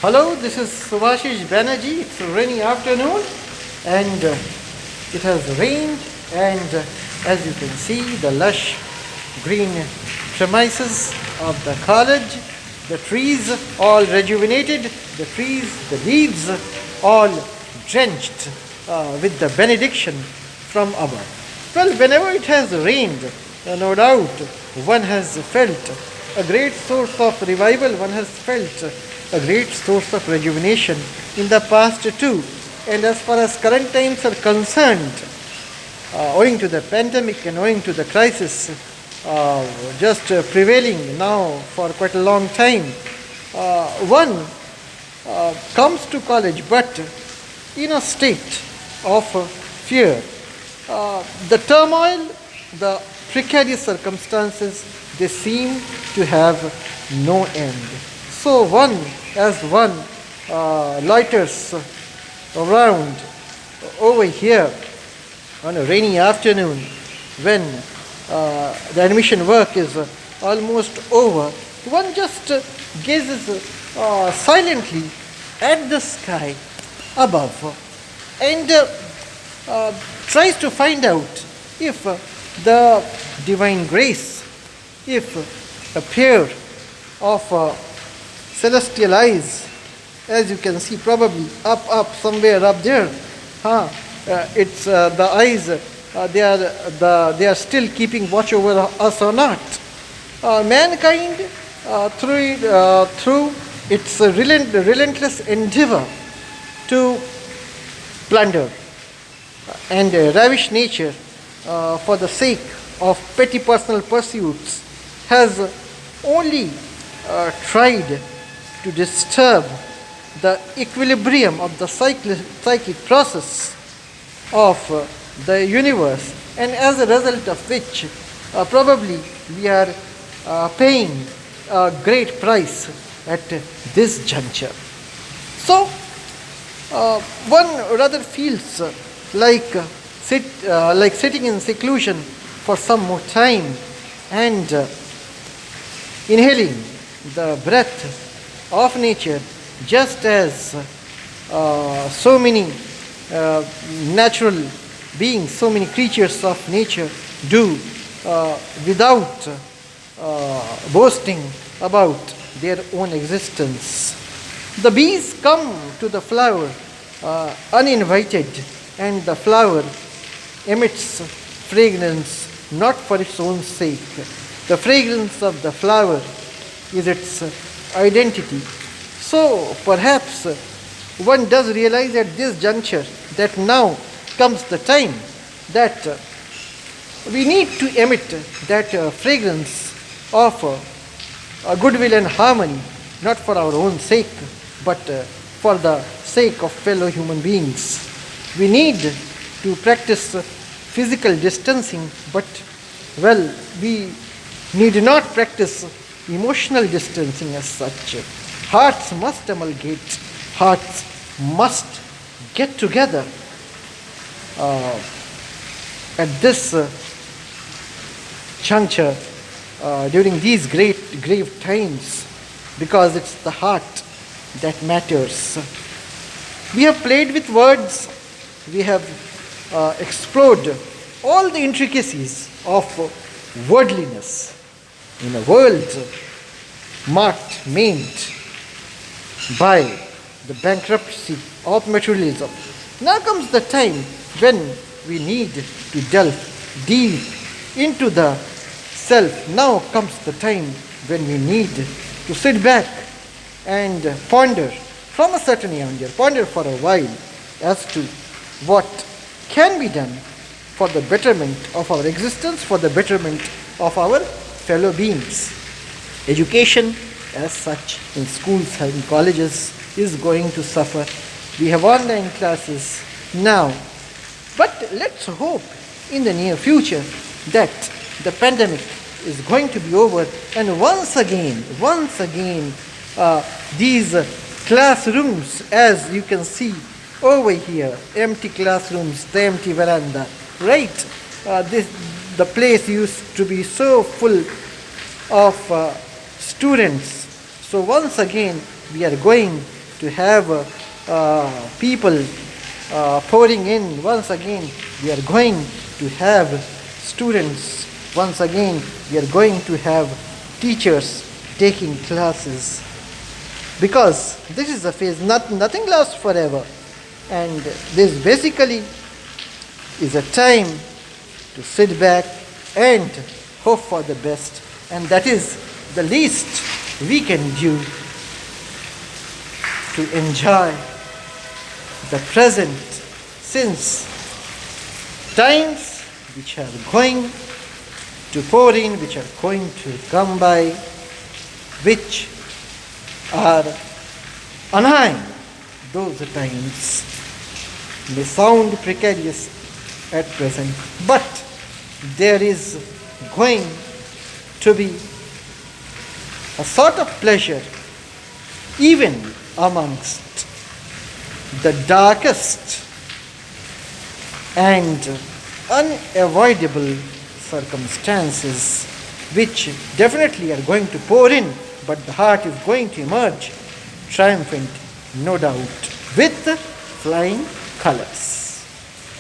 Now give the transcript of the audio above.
Hello, this is Subhashish Banerjee. It's a rainy afternoon and it has rained and as you can see the lush green premises of the college, the trees all rejuvenated, the trees, the leaves all drenched with the benediction from above. Well, whenever it has rained, no doubt one has felt a great source of revival, one has felt a great source of rejuvenation in the past too. And as far as current times are concerned, owing to the pandemic and owing to the crisis just prevailing now for quite a long time, one comes to college but in a state of fear. The turmoil, the precarious circumstances, they seem to have no end. So as one loiters around over here on a rainy afternoon when the admission work is almost over, one just gazes silently at the sky above and tries to find out if the divine grace, if a pair of celestial eyes, as you can see, probably up somewhere up there, it's the eyes, they are still keeping watch over us or not. Mankind through its relentless endeavor to plunder and ravish nature for the sake of petty personal pursuits has only tried to disturb the equilibrium of the psychic process of the universe, and as a result of which probably we are paying a great price at this juncture. So one rather feels like sitting in seclusion for some more time and inhaling the breath of nature, just as so many natural beings, so many creatures of nature do without boasting about their own existence. The bees come to the flower uninvited, and the flower emits fragrance not for its own sake. The fragrance of the flower is its identity. So perhaps one does realize at this juncture that now comes the time that we need to emit that fragrance of goodwill and harmony, not for our own sake, but for the sake of fellow human beings. We need to practice physical distancing, but we need not practice emotional distancing as such. Hearts must amalgate, hearts must get together at this juncture during these grave times, because it's the heart that matters. We have played with words, we have explored all the intricacies of worldliness in a world maimed by the bankruptcy of materialism. Now comes the time when we need to delve deep into the self. Now comes the time when we need to sit back and ponder from a certain angle, ponder for a while as to what can be done for the betterment of our existence, for the betterment of our fellow beings. Education as such in schools and in colleges is going to suffer. We have online classes now, but let's hope in the near future that the pandemic is going to be over, and once again these classrooms, as you can see over here, empty classrooms, the empty veranda, right? The place used to be so full of students. So once again we are going to to have people pouring in. Once again, we are going to have students. Once again, we are going to have teachers taking classes. Because this is a phase, nothing lasts forever. And this basically is a time to sit back and hope for the best. And that is the least we can do to enjoy the present, since times which are going to pour in, which are going to come by, which are annoying, those times may sound precarious at present, but there is going to be a sort of pleasure even amongst the darkest and unavoidable circumstances, which definitely are going to pour in, but the heart is going to emerge triumphant, no doubt, with flying colors.